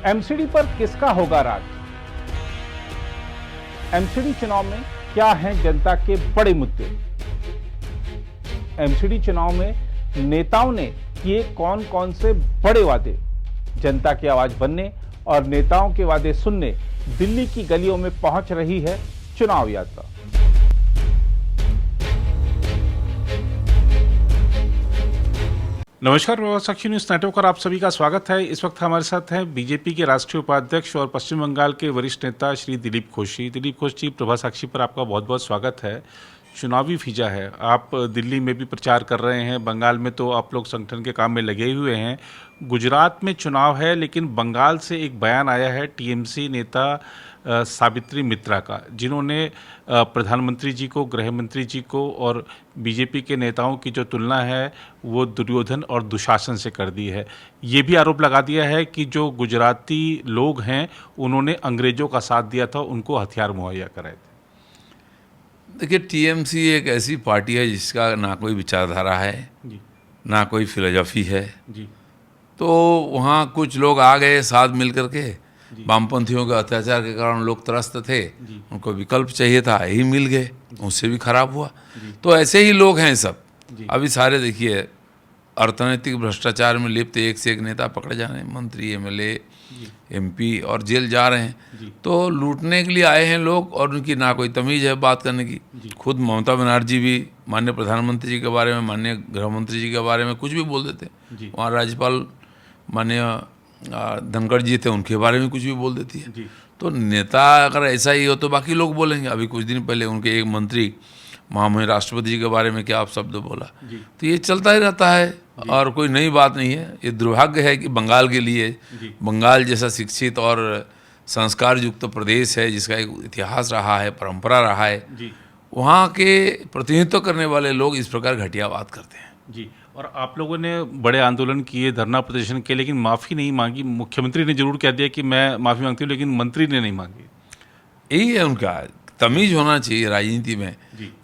MCD पर किसका होगा राज? एमसीडी चुनाव में क्या हैं जनता के बड़े मुद्दे? एमसीडी चुनाव में नेताओं ने किए कौन कौन से बड़े वादे? जनता की आवाज बनने और नेताओं के वादे सुनने दिल्ली की गलियों में पहुंच रही है चुनाव यात्रा। नमस्कार, प्रभात साक्षी न्यूज नेटवर्क पर आप सभी का स्वागत है। इस वक्त हमारे साथ हैं बीजेपी के राष्ट्रीय उपाध्यक्ष और पश्चिम बंगाल के वरिष्ठ नेता श्री दिलीप घोष जी। दिलीप घोष जी, प्रभात साक्षी पर आपका बहुत बहुत स्वागत है। चुनावी फीजा है, आप दिल्ली में भी प्रचार कर रहे हैं, बंगाल में तो आप लोग संगठन के काम में लगे हुए हैं, गुजरात में चुनाव है, लेकिन बंगाल से एक बयान आया है टीएमसी नेता सावित्री मित्रा का, जिन्होंने प्रधानमंत्री जी को, गृह मंत्री जी को और बीजेपी के नेताओं की जो तुलना है वो दुर्योधन और दुशासन से कर दी है। ये भी आरोप लगा दिया है कि जो गुजराती लोग हैं उन्होंने अंग्रेजों का साथ दिया था, उनको हथियार मुहैया कराए थे। देखिए, टीएमसी एक ऐसी पार्टी है जिसका ना कोई विचारधारा है जी ना कोई फिलोसफी है। जी तो वहाँ कुछ लोग आ गए साथ मिल करके, वामपंथियों के अत्याचार के कारण लोग त्रस्त थे, उनको विकल्प चाहिए था, यही मिल गए, उससे भी खराब हुआ। तो ऐसे ही लोग हैं सब। अभी सारे देखिए अर्थनैतिक भ्रष्टाचार में लिप्त एक से एक नेता पकड़े जा रहे हैं, मंत्री, एमएलए, एमपी, और जेल जा रहे हैं। तो लूटने के लिए आए हैं लोग और उनकी ना कोई तमीज़ है बात करने की। खुद ममता बनर्जी भी माननीय प्रधानमंत्री जी के बारे में, माननीय गृह मंत्री जी के बारे में कुछ भी बोल देते। वहाँ राज्यपाल माननीय धनखड़ जी थे, उनके बारे में कुछ भी बोल देती है। तो नेता अगर ऐसा ही हो तो बाकी लोग बोलेंगे। अभी कुछ दिन पहले उनके एक मंत्री महामहिम राष्ट्रपति जी के बारे में क्या आप शब्द बोला। तो ये चलता ही रहता है और कोई नई बात नहीं है। ये दुर्भाग्य है कि बंगाल के लिए, बंगाल जैसा शिक्षित और संस्कार युक्त प्रदेश है जिसका एक इतिहास रहा है, परंपरा रहा है, वहाँ के प्रतिनिधित्व करने वाले लोग इस प्रकार घटिया बात करते हैं। जी, और आप लोगों ने बड़े आंदोलन किए, धरना प्रदर्शन किए, लेकिन माफ़ी नहीं मांगी। मुख्यमंत्री ने जरूर कह दिया कि मैं माफ़ी मांगती हूँ, लेकिन मंत्री ने नहीं मांगी। यही है उनका, तमीज़ होना चाहिए राजनीति में।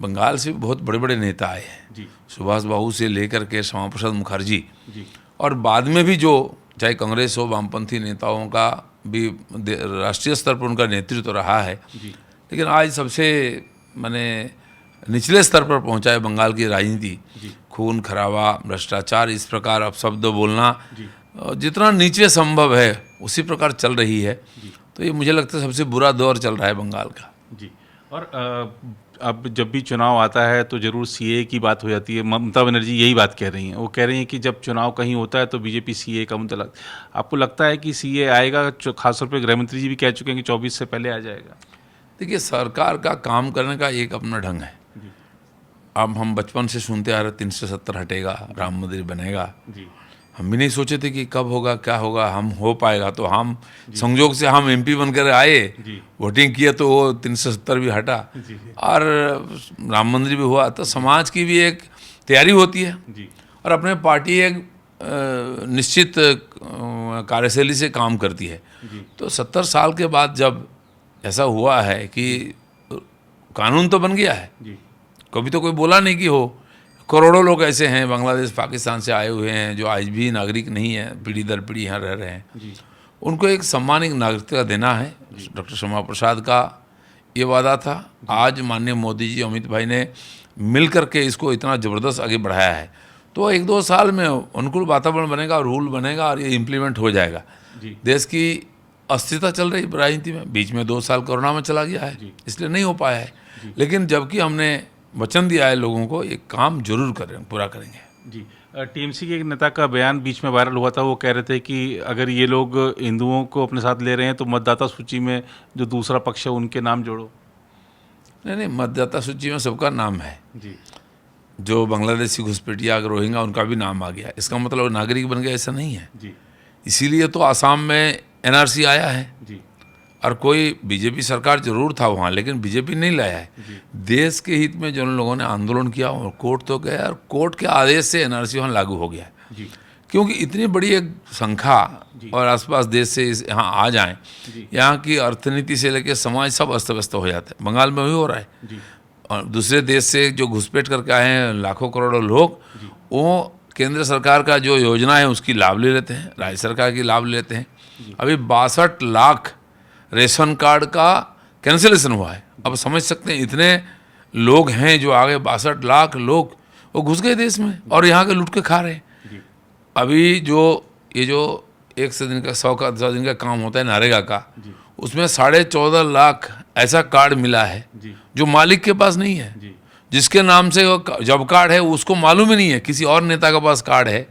बंगाल से बहुत बड़े बड़े नेता आए हैं, सुभाष बाबू से लेकर के श्यामा प्रसाद मुखर्जी, और बाद में भी जो चाहे कांग्रेस हो, वामपंथी नेताओं का भी राष्ट्रीय स्तर पर उनका नेतृत्व रहा है। लेकिन आज सबसे माने निचले स्तर पर पहुंचा है बंगाल की राजनीति। खून खराबा, भ्रष्टाचार, इस प्रकार अपशब्द बोलना जितना नीचे संभव है उसी प्रकार चल रही है। तो ये मुझे लगता है सबसे बुरा दौर चल रहा है बंगाल का। जी, और अब जब भी चुनाव आता है तो जरूर सीए की बात हो जाती है। ममता बनर्जी यही बात कह रही हैं, वो कह रही हैं कि जब चुनाव कहीं होता है तो बीजेपी सीए का मुद्दा लगता है। आपको लगता है कि सीए आएगा? खासतौर पर गृह मंत्री जी भी कह चुके हैं कि 24 से पहले आ जाएगा। देखिए, सरकार का काम करने का एक अपना ढंग है। अब हम बचपन से सुनते आ रहे 370 हटेगा, राम मंदिर बनेगा। हम भी नहीं सोचे थे कि कब होगा, क्या होगा, हम हो पाएगा। तो हम संयोग से हम एमपी बनकर आए, वोटिंग किए तो वो 370 भी हटा और राम मंदिर भी हुआ। तो समाज की भी एक तैयारी होती है और अपने पार्टी एक निश्चित कार्यशैली से काम करती है। तो 70 साल के बाद जब ऐसा हुआ है कि कानून तो बन गया है, कभी तो कोई बोला नहीं कि हो। करोड़ों लोग ऐसे हैं बांग्लादेश, पाकिस्तान से आए हुए हैं जो आज भी नागरिक नहीं है, पीढ़ी दर पीढ़ी यहाँ रह रहे हैं। उनको एक सम्मान, एक नागरिकता देना है। डॉक्टर श्यामा प्रसाद का ये वादा था। आज माननीय मोदी जी, अमित भाई ने मिल करके इसको इतना ज़बरदस्त आगे बढ़ाया है। तो 1-2 साल में अनुकूल वातावरण बनेगा, रूल बनेगा और ये इम्प्लीमेंट हो जाएगा। देश की अस्थिरता चल रही राजनीति में, बीच में 2 साल कोरोना में चला गया है, इसलिए नहीं हो पाया है। लेकिन जबकि हमने वचन दिया है लोगों को, ये काम जरूर करें, पूरा करेंगे। जी, टीएमसी के एक नेता का बयान बीच में वायरल हुआ था। वो कह रहे थे कि अगर ये लोग हिंदुओं को अपने साथ ले रहे हैं तो मतदाता सूची में जो दूसरा पक्ष है उनके नाम जोड़ो। नहीं, मतदाता सूची में सबका नाम है। जो बांग्लादेशी, घुसपैठिया, रोहिंग्या, उनका भी नाम आ गया। इसका मतलब नागरिक बन गया, ऐसा नहीं है। इसीलिए तो आसाम में एनआरसी आया है। और कोई बीजेपी सरकार जरूर था वहाँ, लेकिन बीजेपी नहीं लाया है। देश के हित में जो लोगों ने आंदोलन किया और कोर्ट तो गया, और कोर्ट के आदेश से एनआरसी वहाँ लागू हो गया है। क्योंकि इतनी बड़ी एक संख्या और आसपास देश से यहाँ आ जाएं, यहाँ की अर्थनीति से लेकर समाज सब अस्त व्यस्त हो जाता है। बंगाल में भी हो रहा है। और दूसरे देश से जो घुसपैठ करके आए हैं लाखों करोड़ों लोग, वो केंद्र सरकार का जो योजना है उसकी लाभ ले लेते हैं, राज्य सरकार की लाभ ले लेते हैं। अभी 62 लाख रेशन कार्ड का कैंसिलेशन हुआ है। अब समझ सकते हैं इतने लोग हैं जो आगे 62 लाख लोग वो घुस गए देश में और यहाँ के लूट के खा रहे हैं। अभी ये जो 100 दिन का 100 दिन का काम होता है नरेगा का, उसमें 14.5 लाख ऐसा कार्ड मिला है जो मालिक के पास नहीं है, जिसके नाम से वो जॉब कार्ड है उसको मालूम ही नहीं है, किसी और नेता के पास कार्ड है,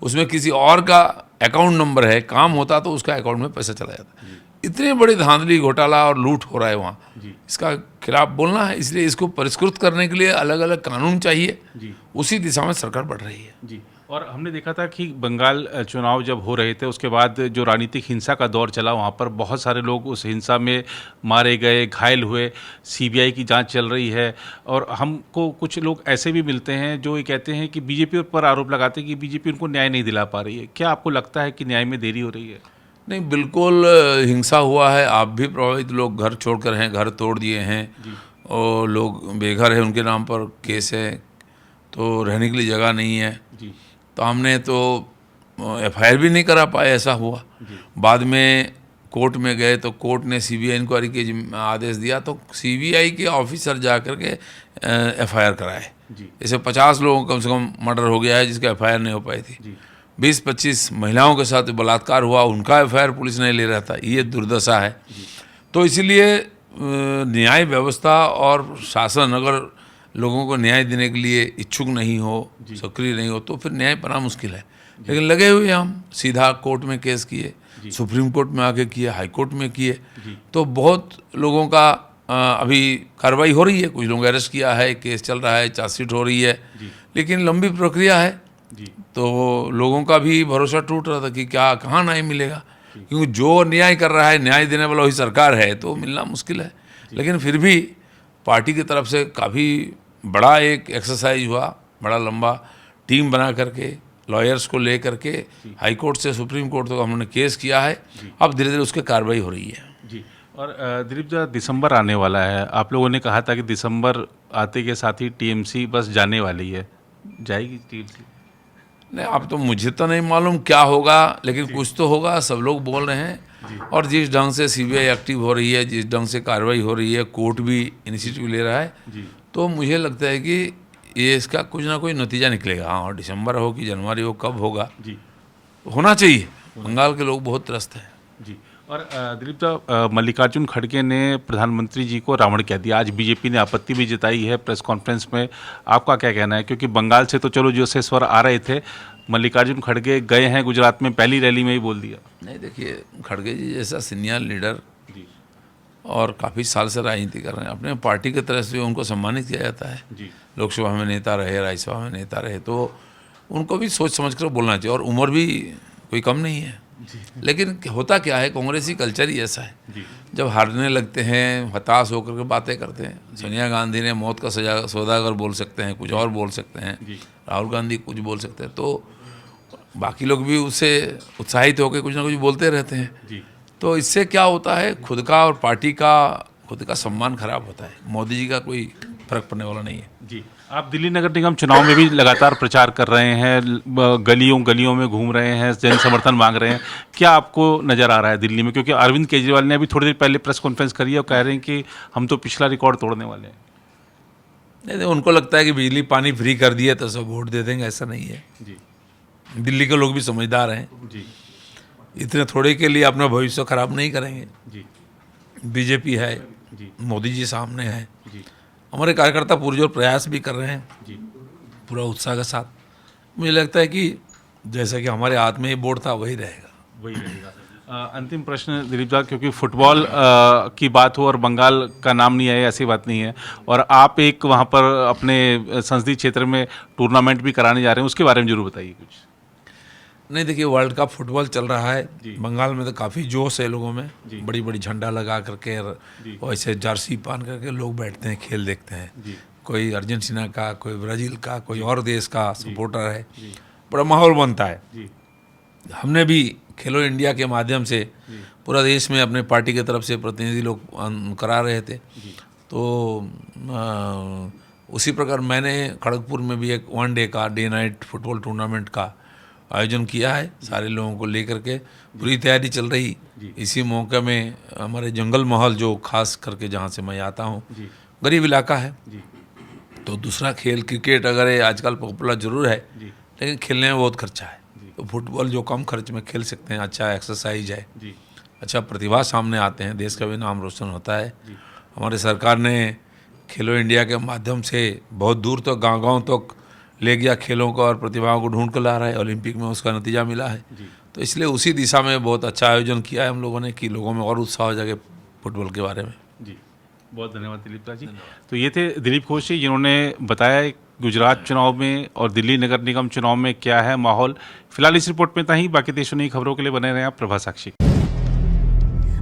उसमें किसी और का अकाउंट नंबर है, काम होता तो उसका अकाउंट में पैसा चला जाता। इतनी बड़ी धांधली घोटाला और लूट हो रहा है वहाँ, इसका खिलाफ बोलना है। इसलिए इसको परिष्कृत करने के लिए अलग अलग कानून चाहिए, उसी दिशा में सरकार बढ़ रही है। जी। और हमने देखा था कि बंगाल चुनाव जब हो रहे थे उसके बाद जो राजनीतिक हिंसा का दौर चला, वहाँ पर बहुत सारे लोग उस हिंसा में मारे गए, घायल हुए, सीबीआई की जांच चल रही है। और हमको कुछ लोग ऐसे भी मिलते हैं जो ये कहते हैं कि बीजेपी पर आरोप लगाते हैं कि बीजेपी उनको न्याय नहीं दिला पा रही है। क्या आपको लगता है कि न्याय में देरी हो रही है? नहीं, बिल्कुल हिंसा हुआ है। आप भी प्रभावित लोग घर छोड़कर हैं, घर तोड़ दिए हैं और लोग बेघर है, उनके नाम पर केस है, तो रहने के लिए जगह नहीं है। तो हमने तो एफआईआर भी नहीं करा पाए, ऐसा हुआ। बाद में कोर्ट में गए तो कोर्ट ने सीबीआई इंक्वायरी के आदेश दिया, तो सीबीआई के ऑफिसर जा कर के एफआईआर कराए। जैसे 50 लोगों का कम से कम मर्डर हो गया है जिसका एफआईआर नहीं हो पाई थी। 20-25 महिलाओं के साथ बलात्कार हुआ, उनका एफआईआर पुलिस नहीं ले रहा था। ये दुर्दशा है। तो इसलिए न्याय व्यवस्था और शासन अगर लोगों को न्याय देने के लिए इच्छुक नहीं हो, सक्रिय नहीं हो, तो फिर न्याय पाना मुश्किल है। लेकिन लगे हुए हम सीधा कोर्ट में केस किए, सुप्रीम कोर्ट में आके किए, हाई कोर्ट में किए, तो बहुत लोगों का अभी कार्रवाई हो रही है। कुछ लोगों को अरेस्ट किया है, केस चल रहा है, चार्जशीट हो रही है, लेकिन लंबी प्रक्रिया है। तो लोगों का भी भरोसा टूट रहा था कि क्या कहाँ न्याय मिलेगा, क्योंकि जो न्याय कर रहा है, न्याय देने वाला वही सरकार है, तो मिलना मुश्किल है। लेकिन फिर भी पार्टी की तरफ से काफ़ी बड़ा एक एक्सरसाइज हुआ, बड़ा लंबा टीम बना करके लॉयर्स को ले करके हाई कोर्ट से सुप्रीम कोर्ट तक हमने केस किया है। अब धीरे धीरे उसकी कार्रवाई हो रही है। जी। और दिलीप जी, दिसंबर आने वाला है, आप लोगों ने कहा था कि दिसंबर आते के साथ ही टीएमसी बस जाने वाली है, जाएगी टीएमसी? नहीं, अब तो मुझे तो नहीं मालूम क्या होगा, लेकिन कुछ तो होगा, सब लोग बोल रहे हैं। और जिस ढंग से सीबीआई एक्टिव हो रही है, जिस ढंग से कार्रवाई हो रही है, कोर्ट भी इनिशिएटिव ले रहा है, तो मुझे लगता है कि ये इसका कुछ ना कुछ नतीजा निकलेगा। हाँ, और दिसंबर हो कि जनवरी हो, कब होगा, होना चाहिए। बंगाल के लोग बहुत त्रस्त हैं। जी। और दिलीप साहब, मल्लिकार्जुन खड़गे ने प्रधानमंत्री जी को रावण कह दिया। आज बीजेपी ने आपत्ति भी जताई है प्रेस कॉन्फ्रेंस में, आपका क्या कहना है? क्योंकि बंगाल से तो चलो जो से स्वर आ रहे थे, मल्लिकार्जुन खड़गे गए हैं गुजरात में, पहली रैली में ही बोल दिया। नहीं, देखिए, खड़गे जी जैसा सीनियर लीडर और काफ़ी साल से राजनीति कर रहे हैं, अपने पार्टी की तरफ से उनको सम्मानित किया जाता है। लोकसभा में नेता रहे, राज्यसभा में नेता रहे, तो उनको भी सोच समझ कर बोलना चाहिए। और उम्र भी कोई कम नहीं है। लेकिन होता क्या है, कांग्रेसी कल्चर ही ऐसा है, जब हारने लगते हैं हताश होकर के बातें करते हैं। सोनिया गांधी ने मौत का सौदागर बोल सकते हैं, कुछ और बोल सकते हैं, राहुल गांधी कुछ बोल सकते हैं, तो बाकी लोग भी उससे उत्साहित होकर कुछ ना कुछ बोलते रहते हैं। तो इससे क्या होता है, खुद का और पार्टी का खुद का सम्मान खराब होता है। मोदी जी का कोई फर्क पड़ने वाला नहीं है। जी। आप दिल्ली नगर निगम चुनाव में भी लगातार प्रचार कर रहे हैं, गलियों गलियों में घूम रहे हैं, जन समर्थन मांग रहे हैं। क्या आपको नज़र आ रहा है दिल्ली में? क्योंकि अरविंद केजरीवाल ने अभी थोड़ी देर पहले प्रेस कॉन्फ्रेंस करी है और कह रहे हैं कि हम तो पिछला रिकॉर्ड तोड़ने वाले हैं। नहीं, उनको लगता है कि बिजली पानी फ्री कर दिया तो सब वोट दे देंगे, ऐसा नहीं है। दिल्ली के लोग भी समझदार हैं। इतने थोड़े के लिए अपना भविष्य खराब नहीं करेंगे। बीजेपी है, मोदी जी सामने है, हमारे कार्यकर्ता पुरजोर प्रयास भी कर रहे हैं पूरा उत्साह के साथ। मुझे लगता है कि जैसा कि हमारे हाथ में ये बोर्ड था वही रहेगा। अंतिम प्रश्न दिलीप साहब, क्योंकि फुटबॉल की बात हो और बंगाल का नाम नहीं आए ऐसी बात नहीं है, और आप एक वहाँ पर अपने संसदीय क्षेत्र में टूर्नामेंट भी कराने जा रहे हैं, उसके बारे में जरूर बताइए कुछ। नहीं, देखिए, वर्ल्ड कप फुटबॉल चल रहा है बंगाल में, तो काफ़ी जोश है लोगों में। बड़ी बड़ी झंडा लगा करके और ऐसे जर्सी पहन करके लोग बैठते हैं, खेल देखते हैं। कोई अर्जेंटीना का, कोई ब्राज़ील का, कोई और देश का सपोर्टर है, बड़ा माहौल बनता है। हमने भी खेलो इंडिया के माध्यम से पूरा देश में अपने पार्टी की तरफ से प्रतिनिधि लोग करा रहे थे। तो उसी प्रकार मैंने खड़गपुर में भी एक वनडे का डे नाइट फुटबॉल टूर्नामेंट का आयोजन किया है, सारे लोगों को लेकर के पूरी तैयारी चल रही। इसी मौके में हमारे जंगल महल, जो खास करके जहाँ से मैं आता हूँ, गरीब इलाका है, तो दूसरा खेल क्रिकेट अगर ये आजकल पॉपुलर जरूर है, लेकिन खेलने में बहुत खर्चा है। तो फुटबॉल जो कम खर्च में खेल सकते हैं, अच्छा एक्सरसाइज है, अच्छा प्रतिभा सामने आते हैं, देश का भी नाम रोशन होता है। हमारे सरकार ने खेलो इंडिया के माध्यम से बहुत दूर तक, गांव-गांव तक ले गया खेलों को, और प्रतिभाओं को ढूंढ कर ला रहा है। ओलंपिक में उसका नतीजा मिला है। तो इसलिए उसी दिशा में बहुत अच्छा आयोजन किया है हम लोगों ने, कि लोगों में और उत्साह हो जाए फुटबॉल के बारे में। जी, बहुत धन्यवाद दिलीप राज जी। तो ये थे दिलीप घोष जी, जिन्होंने बताया गुजरात चुनाव में और दिल्ली नगर निगम चुनाव में क्या है माहौल। फिलहाल इस रिपोर्ट में था ही, बाकी देशों की खबरों के लिए बने रहे आप प्रभा साक्षी।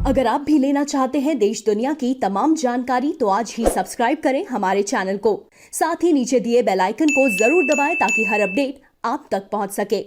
अगर आप भी लेना चाहते हैं देश दुनिया की तमाम जानकारी, तो आज ही सब्सक्राइब करें हमारे चैनल को। साथ ही नीचे दिए बेल आइकन को जरूर दबाएं ताकि हर अपडेट आप तक पहुंच सके।